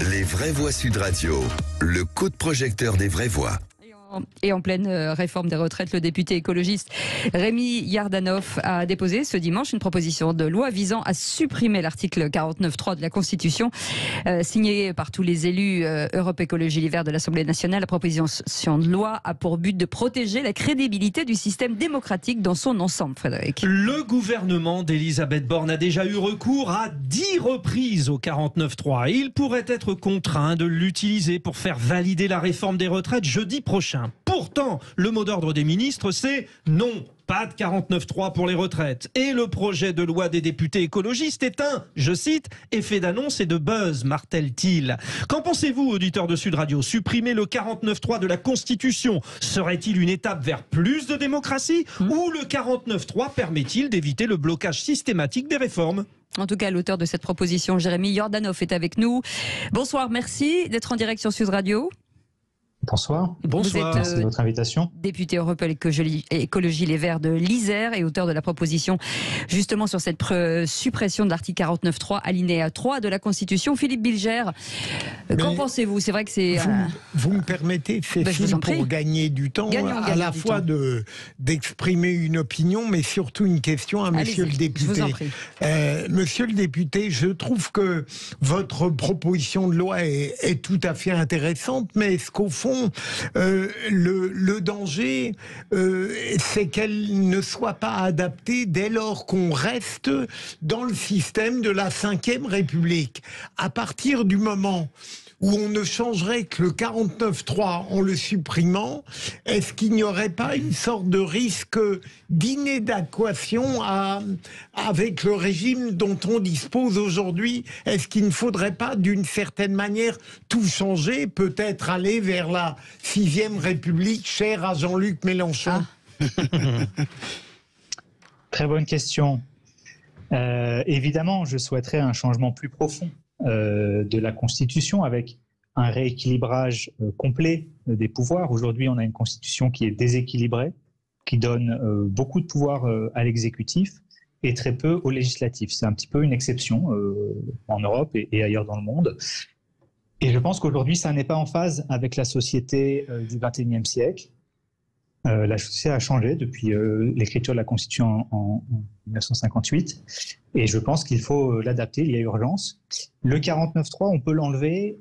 Les vraies voix Sud Radio, le coup de projecteur des vraies voix. Et en pleine réforme des retraites, le député écologiste Rémi Yardanov a déposé ce dimanche une proposition de loi visant à supprimer l'article 49.3 de la Constitution, signée par tous les élus Europe Écologie Les Verts de l'Assemblée nationale. La proposition de loi a pour but de protéger la crédibilité du système démocratique dans son ensemble, Frédéric. Le gouvernement d'Elisabeth Borne a déjà eu recours à 10 reprises au 49.3. Il pourrait être contraint de l'utiliser pour faire valider la réforme des retraites jeudi prochain. Pourtant, le mot d'ordre des ministres, c'est non, pas de 49.3 pour les retraites. Et le projet de loi des députés écologistes est un, je cite, effet d'annonce et de buzz, martèle-t-il. Qu'en pensez-vous, auditeurs de Sud Radio? Supprimer le 49.3 de la Constitution serait-il une étape vers plus de démocratie ou le 49.3 permet-il d'éviter le blocage systématique des réformes? En tout cas, l'auteur de cette proposition, Jérémy Yardanov, est avec nous. Bonsoir, merci d'être en direct sur Sud Radio. Bonsoir. Bonsoir. Merci de votre invitation. Député Europe Écologie Les Verts de l'Isère et auteur de la proposition justement sur cette suppression de l'article 49.3 alinéa 3 de la Constitution. Philippe Bilger, qu'en pensez-vous? C'est vrai que c'est... Vous me permettez, Cécile, pour gagner du temps, à la fois d'exprimer une opinion, mais surtout une question à Monsieur le député. Je vous en prie. Monsieur le député, je trouve que votre proposition de loi est tout à fait intéressante, mais est-ce qu'au fond, le danger, c'est qu'elle ne soit pas adaptée dès lors qu'on reste dans le système de la Ve République. À partir du moment où on ne changerait que le 49.3 en le supprimant, est-ce qu'il n'y aurait pas une sorte de risque d'inadéquation avec le régime dont on dispose aujourd'hui? Est-ce qu'il ne faudrait pas, d'une certaine manière, tout changer, peut-être aller vers la 6e République chère à Jean-Luc Mélenchon? Très bonne question. Évidemment, je souhaiterais un changement plus profond de la Constitution avec un rééquilibrage complet des pouvoirs. Aujourd'hui, on a une Constitution qui est déséquilibrée, qui donne beaucoup de pouvoir à l'exécutif et très peu au législatif. C'est un petit peu une exception en Europe et ailleurs dans le monde. Et je pense qu'aujourd'hui, ça n'est pas en phase avec la société du XXIe siècle. La société a changé depuis l'écriture de la Constitution en 1958 et je pense qu'il faut l'adapter, il y a urgence. Le 49.3, on peut l'enlever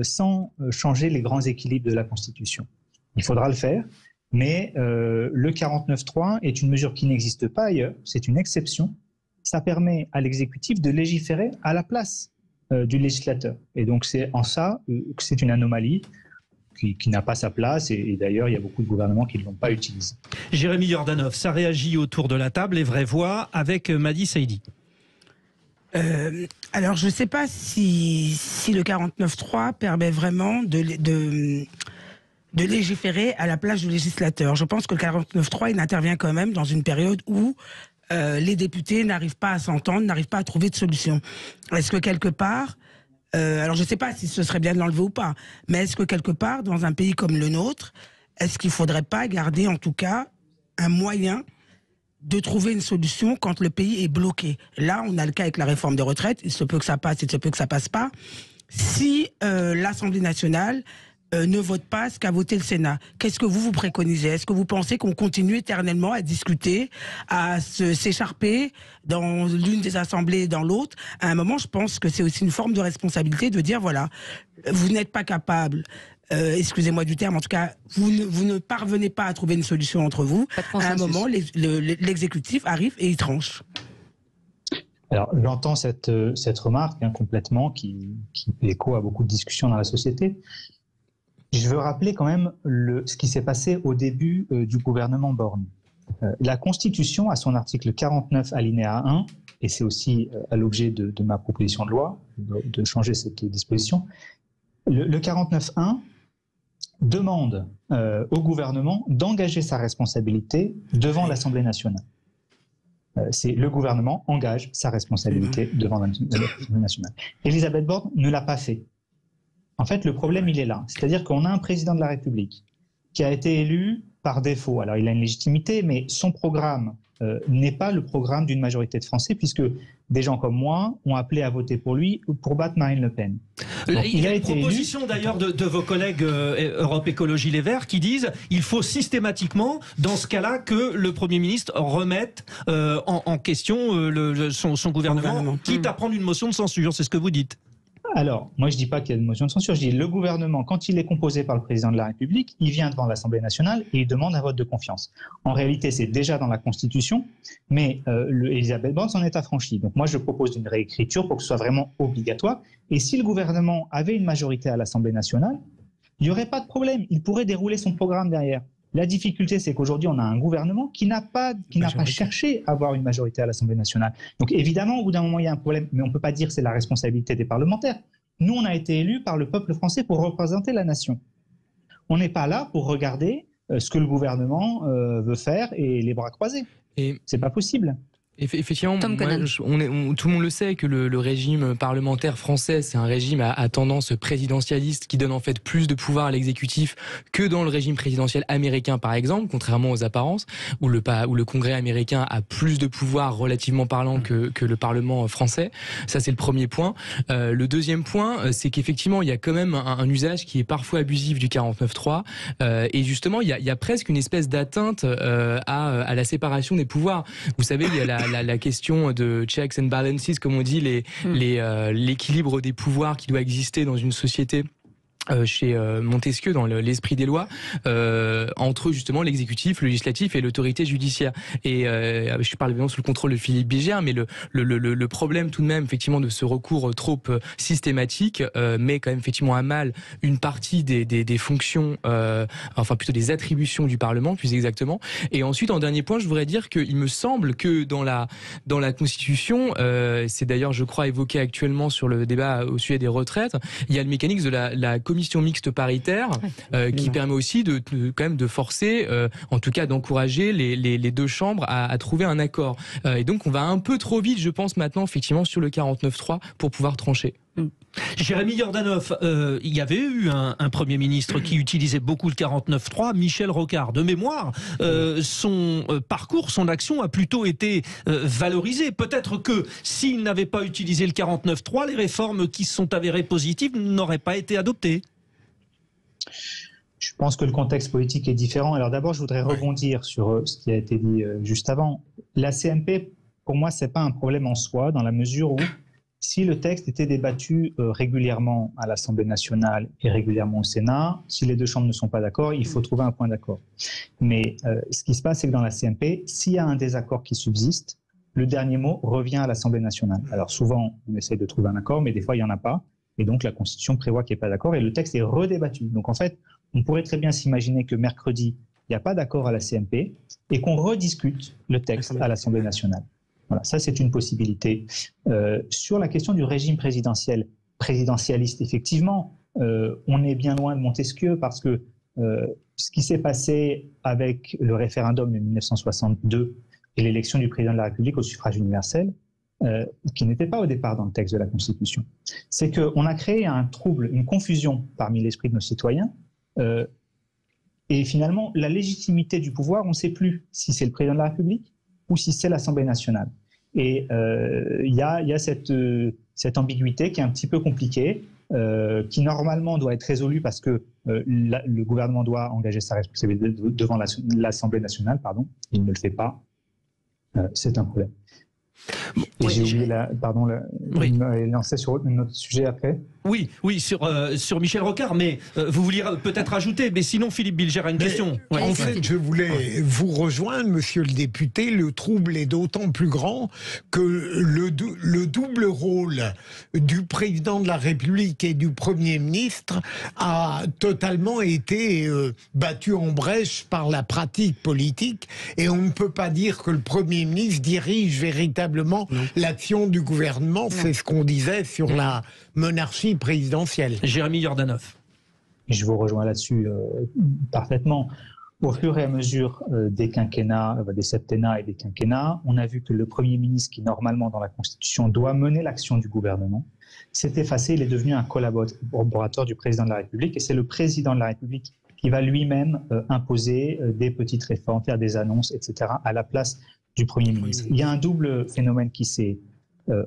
sans changer les grands équilibres de la Constitution. Il faudra le faire, mais le 49.3 est une mesure qui n'existe pas ailleurs, c'est une exception. Ça permet à l'exécutif de légiférer à la place du législateur. Et donc c'est en ça que c'est une anomalie qui n'a pas sa place et d'ailleurs il y a beaucoup de gouvernements qui ne l'ont pas utilisé. Jérémy Yardanov, ça réagit autour de la table, les vraies voix, avec Madi Saïdi. Alors je ne sais pas si le 49.3 permet vraiment de légiférer à la place du législateur. Je pense que le 49.3 il intervient quand même dans une période où les députés n'arrivent pas à s'entendre, n'arrivent pas à trouver de solution. Est-ce que quelque part... alors je ne sais pas si ce serait bien de l'enlever ou pas, mais est-ce que quelque part, dans un pays comme le nôtre, est-ce qu'il ne faudrait pas garder en tout cas un moyen de trouver une solution quand le pays est bloqué? Là, on a le cas avec la réforme des retraites, il se peut que ça passe, il se peut que ça passe pas. Si l'Assemblée nationale ne vote pas ce qu'a voté le Sénat, qu'est-ce que vous préconisez? Est-ce que vous pensez qu'on continue éternellement à discuter, à s'écharper dans l'une des assemblées et dans l'autre? À un moment, je pense que c'est aussi une forme de responsabilité de dire, voilà, vous n'êtes pas capable, excusez-moi du terme, en tout cas, vous ne parvenez pas à trouver une solution entre vous. À un moment, l'exécutif arrive et il tranche. Alors, j'entends cette remarque complètement qui fait écho à beaucoup de discussions dans la société. Je veux rappeler quand même ce qui s'est passé au début du gouvernement Borne. La Constitution, à son article 49 alinéa 1, et c'est aussi à l'objet de ma proposition de loi, de changer cette disposition, le 49.1 demande au gouvernement d'engager sa responsabilité devant l'Assemblée nationale. C'est le gouvernement engage sa responsabilité devant l'Assemblée nationale. Elisabeth Borne ne l'a pas fait. En fait, le problème, il est là. C'est-à-dire qu'on a un président de la République qui a été élu par défaut. Alors, il a une légitimité, mais son programme n'est pas le programme d'une majorité de Français, puisque des gens comme moi ont appelé à voter pour lui pour battre Marine Le Pen. Donc, il y a une proposition d'ailleurs de vos collègues Europe Écologie Les Verts qui disent il faut systématiquement, dans ce cas-là, que le Premier ministre remette en question son gouvernement, quitte à prendre une motion de censure. C'est ce que vous dites. Alors, moi je ne dis pas qu'il y a une motion de censure, je dis le gouvernement, quand il est composé par le président de la République, il vient devant l'Assemblée nationale et il demande un vote de confiance. En réalité, c'est déjà dans la Constitution, mais Elisabeth Borne s'en est affranchie. Donc moi je propose une réécriture pour que ce soit vraiment obligatoire. Et si le gouvernement avait une majorité à l'Assemblée nationale, il n'y aurait pas de problème, il pourrait dérouler son programme derrière. La difficulté, c'est qu'aujourd'hui, on a un gouvernement qui n'a pas cherché à avoir une majorité à l'Assemblée nationale. Donc évidemment, au bout d'un moment, il y a un problème, mais on ne peut pas dire que c'est la responsabilité des parlementaires. Nous, on a été élus par le peuple français pour représenter la nation. On n'est pas là pour regarder ce que le gouvernement veut faire et les bras croisés. C'est pas possible. Effectivement, tout le monde le sait que le régime parlementaire français, c'est un régime à tendance présidentialiste qui donne en fait plus de pouvoir à l'exécutif que dans le régime présidentiel américain, par exemple, contrairement aux apparences, où le Congrès américain a plus de pouvoir relativement parlant que le Parlement français. Ça, c'est le premier point. Le deuxième point, c'est qu'effectivement, il y a quand même un usage qui est parfois abusif du 49.3, et justement, il y a presque une espèce d'atteinte à la séparation des pouvoirs. Vous savez, il y a la question de checks and balances, comme on dit, l'équilibre des pouvoirs qui doit exister dans une société. Chez Montesquieu, dans l'esprit des lois, entre justement l'exécutif, le législatif et l'autorité judiciaire. Et je parle évidemment sous le contrôle de Philippe Bilger, mais le problème tout de même effectivement de ce recours trop systématique met quand même effectivement à mal une partie des fonctions, enfin plutôt des attributions du Parlement, plus exactement. Et ensuite, en dernier point, je voudrais dire qu'il me semble que dans la Constitution, c'est d'ailleurs je crois évoqué actuellement sur le débat au sujet des retraites, il y a le mécanisme de la commission mixte paritaire qui permet aussi quand même de forcer, en tout cas d'encourager les deux chambres à trouver un accord. Et donc on va un peu trop vite, je pense maintenant effectivement sur le 49.3 pour pouvoir trancher. Jérémy Yordanov, il y avait eu un Premier ministre qui utilisait beaucoup le 49.3, Michel Rocard. De mémoire, son parcours, son action a plutôt été valorisée. Peut-être que s'il n'avait pas utilisé le 49.3, les réformes qui se sont avérées positives n'auraient pas été adoptées. Je pense que le contexte politique est différent. Alors d'abord, je voudrais rebondir sur ce qui a été dit juste avant. La CMP, pour moi, ce n'est pas un problème en soi, dans la mesure où si le texte était débattu régulièrement à l'Assemblée nationale et régulièrement au Sénat, si les deux chambres ne sont pas d'accord, il faut trouver un point d'accord. Mais ce qui se passe, c'est que dans la CMP, s'il y a un désaccord qui subsiste, le dernier mot revient à l'Assemblée nationale. Alors souvent, on essaie de trouver un accord, mais des fois, il n'y en a pas. Et donc, la Constitution prévoit qu'il n'y ait pas d'accord et le texte est redébattu. Donc, en fait, on pourrait très bien s'imaginer que mercredi, il n'y a pas d'accord à la CMP et qu'on rediscute le texte à l'Assemblée nationale. Voilà, ça, c'est une possibilité. Sur la question du régime présidentialiste, effectivement, on est bien loin de Montesquieu parce que ce qui s'est passé avec le référendum de 1962 et l'élection du président de la République au suffrage universel, qui n'était pas au départ dans le texte de la Constitution, c'est qu'on a créé un trouble, une confusion parmi l'esprit de nos citoyens. Et finalement, la légitimité du pouvoir, on ne sait plus si c'est le président de la République ou si c'est l'Assemblée nationale. Et il y a cette ambiguïté qui est un petit peu compliquée, qui normalement doit être résolue parce que le gouvernement doit engager sa responsabilité devant l'Assemblée nationale, pardon. Il ne le fait pas. C'est un problème. Et j'ai oublié lancer sur un autre sujet après. Oui, sur Michel Rocard, mais vous vouliez peut-être ajouter, mais sinon Philippe Bilger a une question. Ouais. En fait, je voulais vous rejoindre, monsieur le député, le trouble est d'autant plus grand que le double rôle du président de la République et du Premier ministre a totalement été battu en brèche par la pratique politique, et on ne peut pas dire que le Premier ministre dirige véritablement l'action du gouvernement. C'est ce qu'on disait sur la monarchie présidentielle. Jérémy Yordanov. Je vous rejoins là-dessus parfaitement. Au fur et à mesure des quinquennats, des septennats et des quinquennats, on a vu que le Premier ministre, qui normalement dans la Constitution doit mener l'action du gouvernement, s'est effacé. Il est devenu un collaborateur du président de la République, et c'est le président de la République qui va lui-même imposer des petites réformes, faire des annonces, etc., à la place du Premier ministre. Il y a un double phénomène qui s'est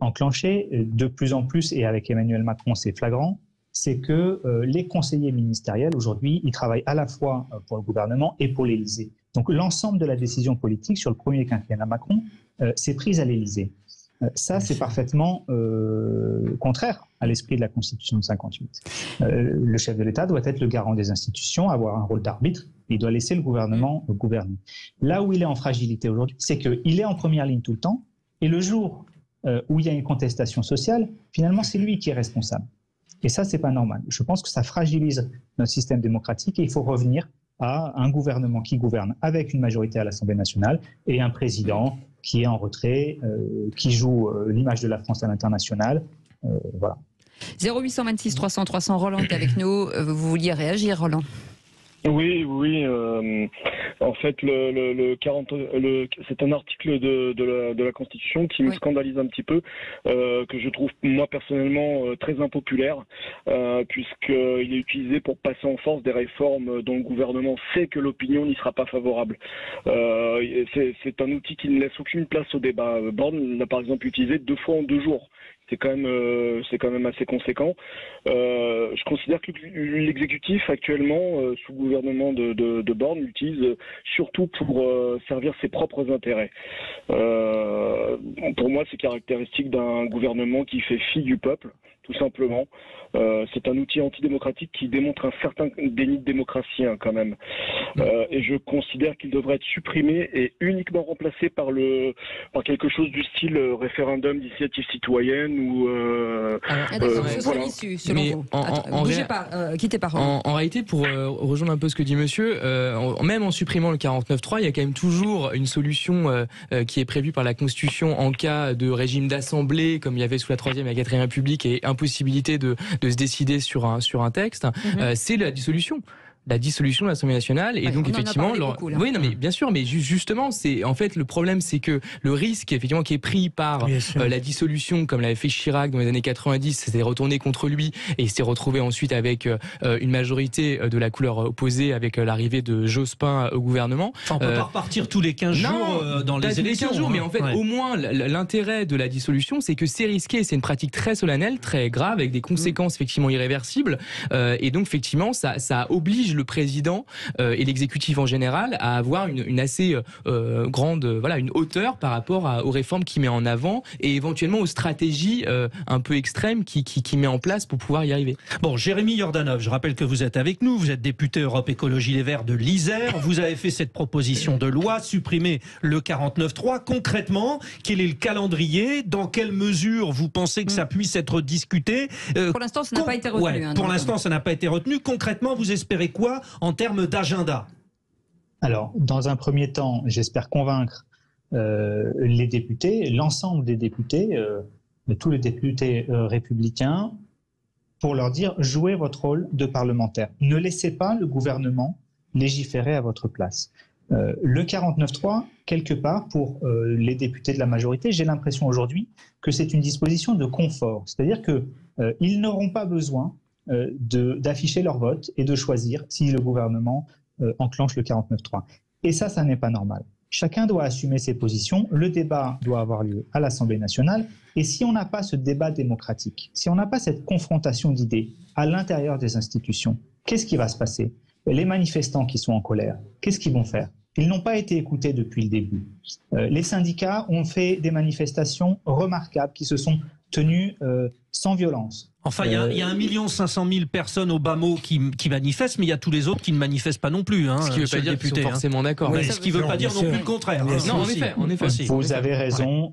enclenché de plus en plus, et avec Emmanuel Macron, c'est flagrant, c'est que les conseillers ministériels, aujourd'hui, ils travaillent à la fois pour le gouvernement et pour l'Élysée. Donc l'ensemble de la décision politique sur le premier quinquennat Macron s'est prise à l'Élysée. Ça, c'est parfaitement contraire à l'esprit de la Constitution de 58. Le chef de l'État doit être le garant des institutions, avoir un rôle d'arbitre, et il doit laisser le gouvernement gouverner. Là où il est en fragilité aujourd'hui, c'est qu'il est en première ligne tout le temps, et le jour où il y a une contestation sociale, finalement, c'est lui qui est responsable. Et ça, c'est pas normal. Je pense que ça fragilise notre système démocratique, et il faut revenir à un gouvernement qui gouverne avec une majorité à l'Assemblée nationale et un président qui est en retrait, qui joue l'image de la France à l'international. Voilà. 0826 300 300, Roland est avec nous. Vous vouliez réagir, Roland? Oui. En fait, c'est un article de la Constitution qui me scandalise un petit peu, que je trouve, moi, personnellement, très impopulaire, puisqu'il est utilisé pour passer en force des réformes dont le gouvernement sait que l'opinion n'y sera pas favorable. C'est un outil qui ne laisse aucune place au débat. Borne l'a, par exemple, utilisé 2 fois en 2 jours. C'est quand même assez conséquent. Je considère que l'exécutif actuellement, sous le gouvernement de Borne, l'utilise surtout pour servir ses propres intérêts. Pour moi, c'est caractéristique d'un gouvernement qui fait fi du peuple, tout simplement. C'est un outil antidémocratique qui démontre un certain déni de démocratie, quand même. Et je considère qu'il devrait être supprimé et uniquement remplacé par quelque chose du style référendum d'initiative citoyenne ou. Ce soit l'issue, selon vous. Bougez pas, quittez pas. En réalité, pour rejoindre un peu ce que dit Monsieur, même en supprimant le 49.3, il y a quand même toujours une solution qui est prévue par la Constitution en cas de régime d'assemblée, comme il y avait sous la 3e et la 4e République, et impossibilité de se décider sur un texte, c'est la dissolution de l'Assemblée nationale. Et donc effectivement, oui, non, mais bien sûr, mais justement, c'est en fait le problème, c'est que le risque effectivement qui est pris par la dissolution, comme l'avait fait Chirac dans les années 90, s'est retourné contre lui et il s'est retrouvé ensuite avec une majorité de la couleur opposée avec l'arrivée de Jospin au gouvernement. Enfin, on peut pas repartir tous les 15 jours dans les élections. 15 jours, mais en fait, au moins l'intérêt de la dissolution, c'est que c'est risqué, c'est une pratique très solennelle, très grave, avec des conséquences effectivement irréversibles. Et donc effectivement, ça oblige le président et l'exécutif en général à avoir une assez grande, une hauteur par rapport aux réformes qu'il met en avant et éventuellement aux stratégies un peu extrêmes qu'il met en place pour pouvoir y arriver. Bon, Jérémy Yordanov, je rappelle que vous êtes avec nous, vous êtes député Europe Écologie Les Verts de l'Isère, vous avez fait cette proposition de loi, supprimer le 49.3. Concrètement, quel est le calendrier? Dans quelle mesure vous pensez que ça puisse être discuté? Pour l'instant, ça n'a pas été retenu. Pour l'instant, ça n'a pas été retenu. Concrètement, vous espérez quoi en termes d'agenda? Alors, dans un premier temps, j'espère convaincre les députés, l'ensemble des députés, tous les députés républicains, pour leur dire, jouez votre rôle de parlementaire. Ne laissez pas le gouvernement légiférer à votre place. Le 49.3, quelque part, pour les députés de la majorité, j'ai l'impression aujourd'hui que c'est une disposition de confort. C'est-à-dire qu'ils n'auront pas besoin d'afficher leur vote et de choisir si le gouvernement enclenche le 49.3. Et ça n'est pas normal. Chacun doit assumer ses positions, le débat doit avoir lieu à l'Assemblée nationale, et si on n'a pas ce débat démocratique, si on n'a pas cette confrontation d'idées à l'intérieur des institutions, qu'est-ce qui va se passer? Les manifestants qui sont en colère, qu'est-ce qu'ils vont faire? Ils n'ont pas été écoutés depuis le début. Les syndicats ont fait des manifestations remarquables qui se sont tenues sans violence. Enfin, il y a 1 500 000 personnes au bas mot qui manifestent, mais il y a tous les autres qui ne manifestent pas non plus. Ce qui ne veut pas dire qu'ils sont forcément d'accord. Oui, ce qui ne veut pas dire non plus le contraire. Non, en effet. Vous avez raison.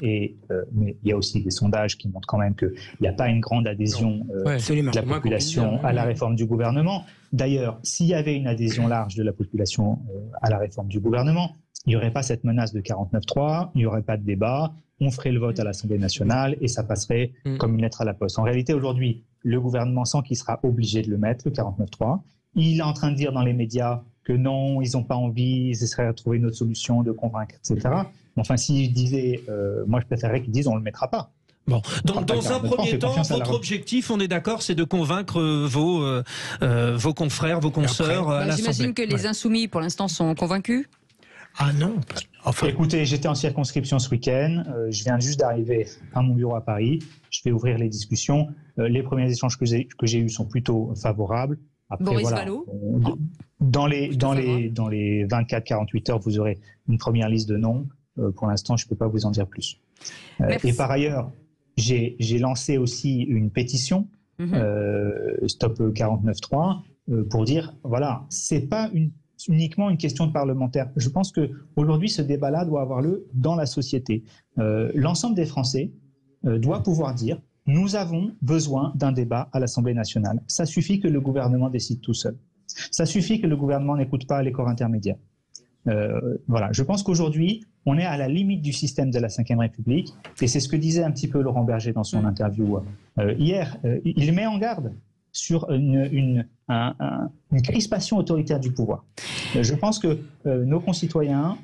Mais il y a aussi des sondages qui montrent quand même qu'il n'y a pas une grande adhésion de la population à la réforme du gouvernement. D'ailleurs, s'il y avait une adhésion large de la population à la réforme du gouvernement, il n'y aurait pas cette menace de 49.3, il n'y aurait pas de débat, on ferait le vote à l'Assemblée nationale et ça passerait comme une lettre à la poste. En réalité, aujourd'hui, le gouvernement sent qu'il sera obligé de le mettre, le 49.3. Il est en train de dire dans les médias que non, ils n'ont pas envie, ils essaieraient de trouver une autre solution, de convaincre, etc. Mais enfin, s'ils disaient, moi je préférerais qu'ils disent on ne le mettra pas. Bon, donc dans un premier temps, votre objectif, on est d'accord, c'est de convaincre vos confrères, vos consoeurs à l'Assemblée. J'imagine que les Insoumis, pour l'instant, sont convaincus. Ah non. Enfin... Écoutez, j'étais en circonscription ce week-end. Je viens juste d'arriver à mon bureau à Paris. Je vais ouvrir les discussions. Les premiers échanges que j'ai eus sont plutôt favorables. Après, Boris Vallaud. Dans les 24-48 heures, vous aurez une première liste de noms. Pour l'instant, je ne peux pas vous en dire plus. Et par ailleurs, j'ai lancé aussi une pétition, Stop 49.3, pour dire, voilà, c'est pas uniquement une question de parlementaires. Je pense qu'aujourd'hui, ce débat-là doit avoir lieu dans la société. L'ensemble des Français doit pouvoir dire, nous avons besoin d'un débat à l'Assemblée nationale. Ça suffit que le gouvernement décide tout seul. Ça suffit que le gouvernement n'écoute pas les corps intermédiaires. Voilà, je pense qu'aujourd'hui, on est à la limite du système de la Ve République, et c'est ce que disait un petit peu Laurent Berger dans son interview hier. Il met en garde sur une crispation autoritaire du pouvoir. Je pense que nos concitoyens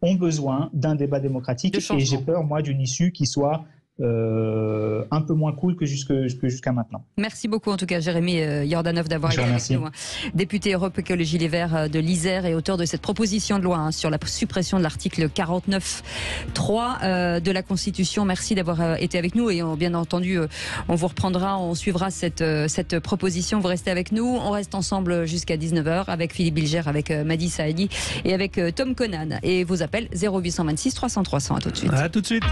ont besoin d'un débat démocratique, et j'ai peur, moi, d'une issue qui soit un peu moins cool que jusqu'à maintenant. Merci beaucoup en tout cas Jérémy Yordanov d'avoir été avec nous. Député Europe Écologie Les Verts de l'Isère et auteur de cette proposition de loi sur la suppression de l'article 49.3 de la Constitution. Merci d'avoir été avec nous et bien entendu on vous reprendra, on suivra cette proposition. Vous restez avec nous, on reste ensemble jusqu'à 19h avec Philippe Bilger, avec Madi Saadi et avec Tom Conan. Et vos appels 0826 300 300. À tout de suite. À tout de suite.